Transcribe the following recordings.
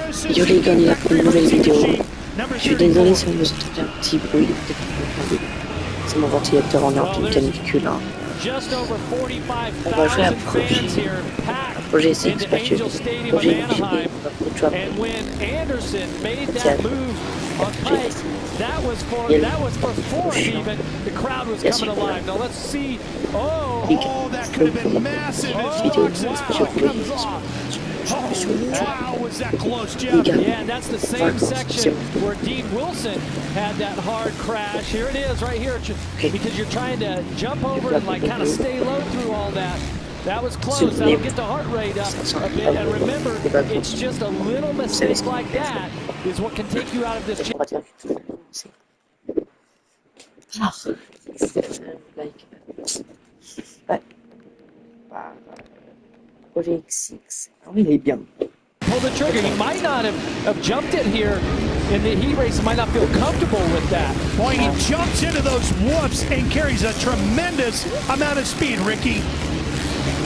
Yo les gars, il y a une nouvelle vidéo. Je suis désolé si on vous entend un petit bruit, peut-être que vous entendez. C'est mon ventilateur, on est en pleine canicule. Hein. On va jouer à projet SX, projet MXB, Drop. That was for four even. The crowd was coming alive. Now let's see. Oh, that could have been massive. Comes off. Oh, wow, was that close, Jeff? Yeah, and that's the same section where Dean Wilson had that hard crash. Here it is, right here, because you're trying to jump over and like kind of stay low through all that. That was close. That'll get the heart rate up a bit. And remember, it's just a little mistake like that is what can take you out of this. Projet X6. Ah oui, il est bien. Pull the trigger. He might not have jumped it here in the heat race. He might not feel comfortable with that. Boy, he jumps into those whoops and carries a tremendous amount of speed, Ricky.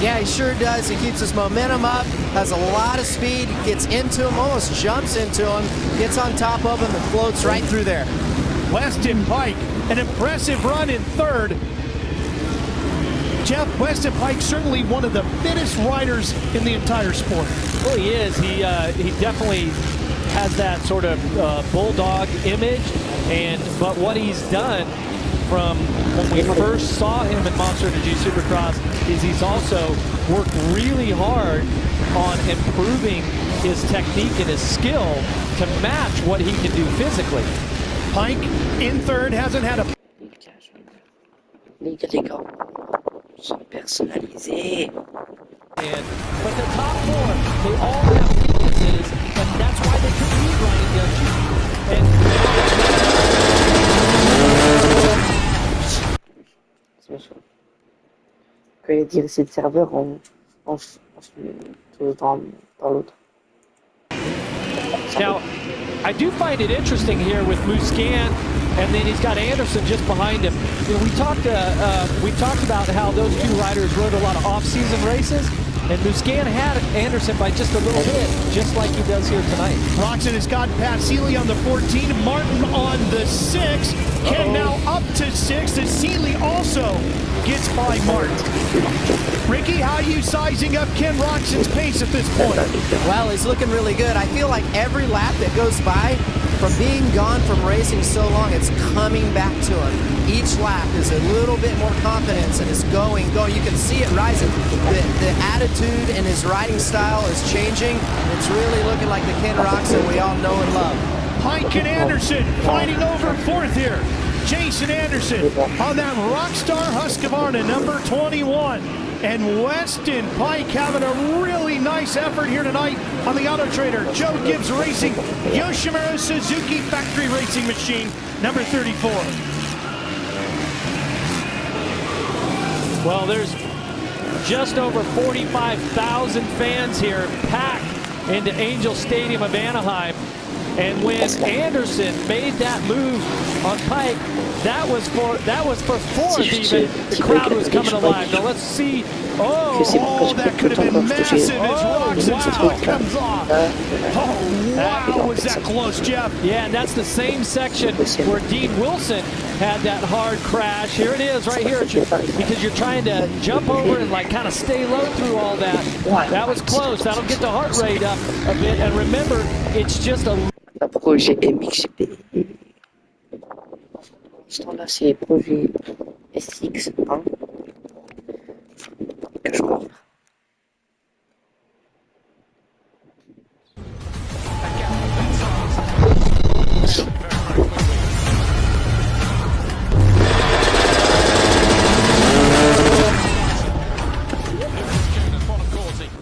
Yeah, he sure does. He keeps his momentum up, has a lot of speed, gets into him, almost jumps into him, gets on top of him, and floats right through there. Weston Peick, an impressive run in third. Jeff, Weston Peick certainly one of the fittest riders in the entire sport. Well, he is. He definitely has that sort of bulldog image, but what he's done from when we first saw him in Monster Energy Supercross is he's also worked really hard on improving his technique and his skill to match what he can do physically. Peick in third, hasn't had a... Les gars, sont personnalisés. But the top four, they all have weaknesses, and that's why they could beat Ryan Dungey. Que les directions de serveur en tout le temps dans l'autre. Now, I do find it interesting here with Musquin, and then he's got Anderson just behind him. You know, we talked about how those two riders rode a lot of off-season races, and Musquin had Anderson by just a little bit, just like he does here tonight. Roczen has gotten past Seeley on the 14, Martin on the 6, Ken now up to 6, and Seeley also gets by Martin. Ricky, how are you sizing up Ken Roczen's pace at this point? Well, he's looking really good. I feel like every lap that goes by, from being gone from racing so long, it's coming back to him. Each lap is a little bit more confidence and is going. You can see it rising. The attitude and his riding style is changing. It's really looking like the Ken Roczen we all know and love. Peick and Anderson fighting over fourth here. Jason Anderson on that Rockstar Husqvarna number 21. And Weston Peick having a really nice effort here tonight on the Auto Trader. Joe Gibbs Racing, Yoshimura Suzuki Factory Racing Machine, number 34. Well, there's just over 45,000 fans here packed into Angel Stadium of Anaheim. And when Anderson made that move on Peick, that was for fourth even. The crowd was coming alive. Now let's see. Oh, that could have been massive as Roczen's foot comes off. Oh, wow, was that close, Jeff? Yeah, and that's the same section where Dean Wilson had that hard crash. Here it is, right here, because you're trying to jump over and like kind of stay low through all that. That was close. That'll get the heart rate up a bit. And remember, it's just a... Projet MXB. Là, c'est projet SX1 que je montre.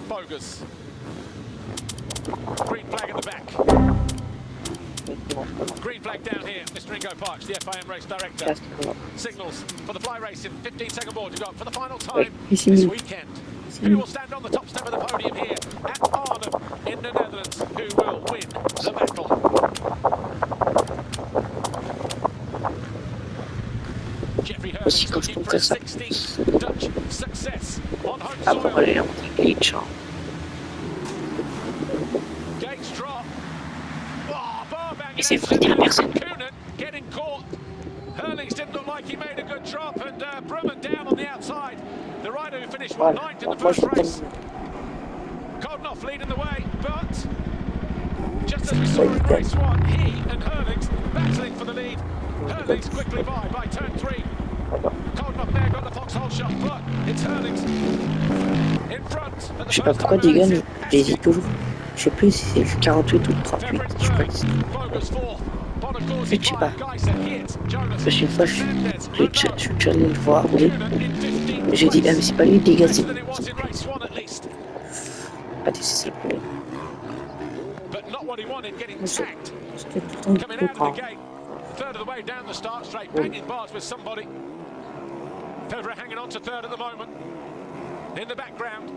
Bogus. Green flag in the back. Green flag down here, Mr. Ingo Parks, the FIM race director. Signals for the fly race in 15-second board. You've got for the final time this weekend. Who will stand on the top step of the podium here at Arnhem in the Netherlands? Who will win the battle? Jeffrey Herman's looking for a 16th Dutch success on home soil. Gates drop. Mais c'est vrai, il personne. Coonan getting caught. Hurlings didn't look like he made a good drop, and Brumman down on the outside. The rider who finished ninth in the first race. Kodnoff leading the way, but just as we saw in race 1, he and Hurlings battling for the lead. Hurlings quickly by turn 3. Kodnoff there got the foxhole shot, but it's Hurlings in front. Je sais pas pourquoi Deegan, j'hésite toujours. Je sais plus si c'est le 48 ou le 38. Je crois que c'est. En fait, je sais pas. Parce qu'une fois, je suis déjà allé le voir. J'ai dit, ah, mais c'est pas lui, Deegan, c'est. Pas dit, c'est le problème. C'était tout le temps le temps. Third of the way down the start straight, banging bars with somebody. Federer hanging on to third at the moment. In the background.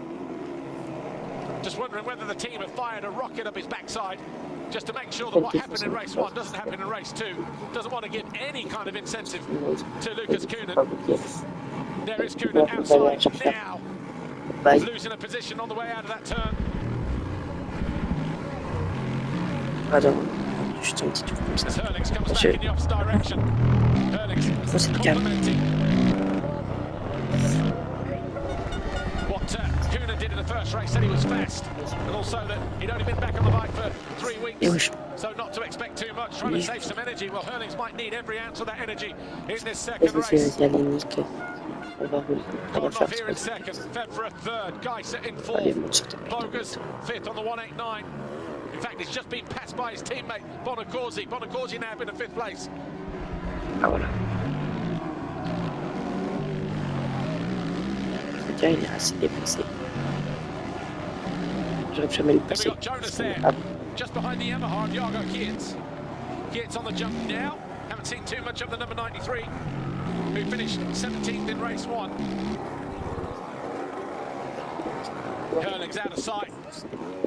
Just wondering whether the team have fired a rocket up his backside just to make sure that what happened in race 1 doesn't happen in race 2. Doesn't want to give any kind of incentive to Lucas Coonan. There is Coonan outside now. Losing a position on the way out of that turn. Pardon, juste un petit tour comme ça. Hurlings comes back in the opposite direction. Hurlings complimenting what Coonan did in the first race, said he was fast, and also that he'd only been back on the bike for 3 weeks, so not to expect too much, trying to save some energy. Well, Hurlings might need every ounce of that energy in this second race. Kodnoff here in second, Federer third, Geiser in fourth, Bogus fifth on the 189. In fact, he's just been passed by his teammate Bonaccorsi. Bonaccorsi now in the 5th place. Ah voilà. Déjà, il est assez dépassé. J'aurais jamais le passer. We've got Jonas there, just behind the Yamaha and Jago Kietz. Kietz on the jump now. Haven't seen too much of the number 93, who finished 17th in race 1. Hurlings out of sight.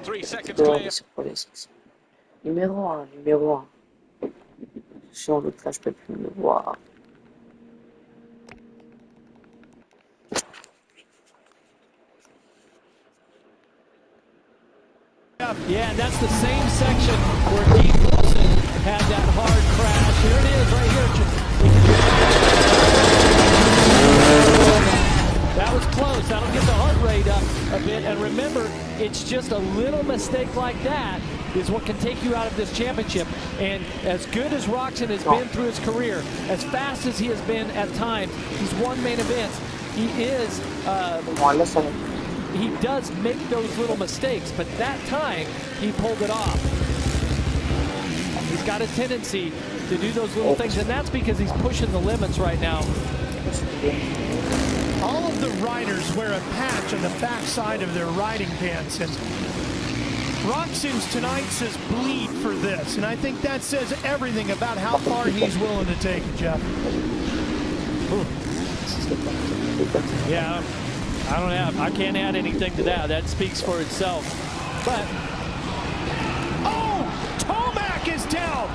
3 seconds clear. Numéro 1. Sur l'autre là, je peux plus le voir. Yeah, and that's the same section where Dean Wilson had that hard crash. Here it is, right here. That was close. That'll get the heart rate up a bit. And remember, it's just a little mistake like that is what can take you out of this championship. And as good as Roczen has been through his career, as fast as he has been at times, he's won main events. He is... he does make those little mistakes, but that time he pulled it off. He's got a tendency to do those little things, and that's because he's pushing the limits right now. All of the riders wear a patch on the backside of their riding pants, and Roczen's tonight says bleed for this, and I think that says everything about how far he's willing to take it, Jeff. Yeah. I can't add anything to that. That speaks for itself. But oh, Tomac is down.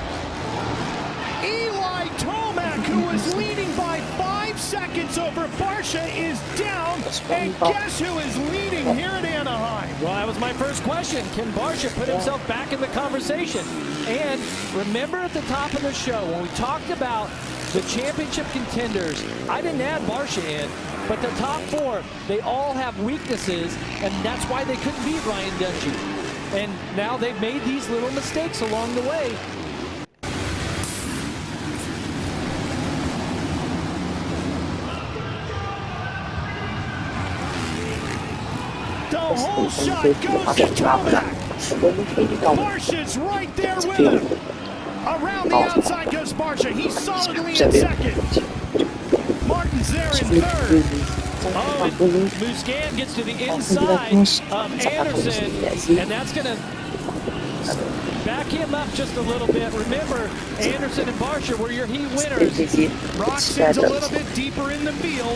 Eli Tomac, who was leading by 5 seconds over Barcia, is down. And guess who is leading here at Anaheim? Well, that was my first question. Can Barcia put himself back in the conversation? And remember at the top of the show when we talked about the championship contenders, I didn't add Barcia in. But the top 4, they all have weaknesses, and that's why they couldn't beat Ryan Dungey. And now they've made these little mistakes along the way. The whole shot goes to Tomac. Barcia's right there with him. Around the outside goes Barcia. He's solidly in second. Martin's there in third. Oh, Musquin gets to the inside of Anderson, and that's going to back him up just a little bit. Remember, Anderson and Barcia were your heat winners. Roczen's a little bit deeper in the field.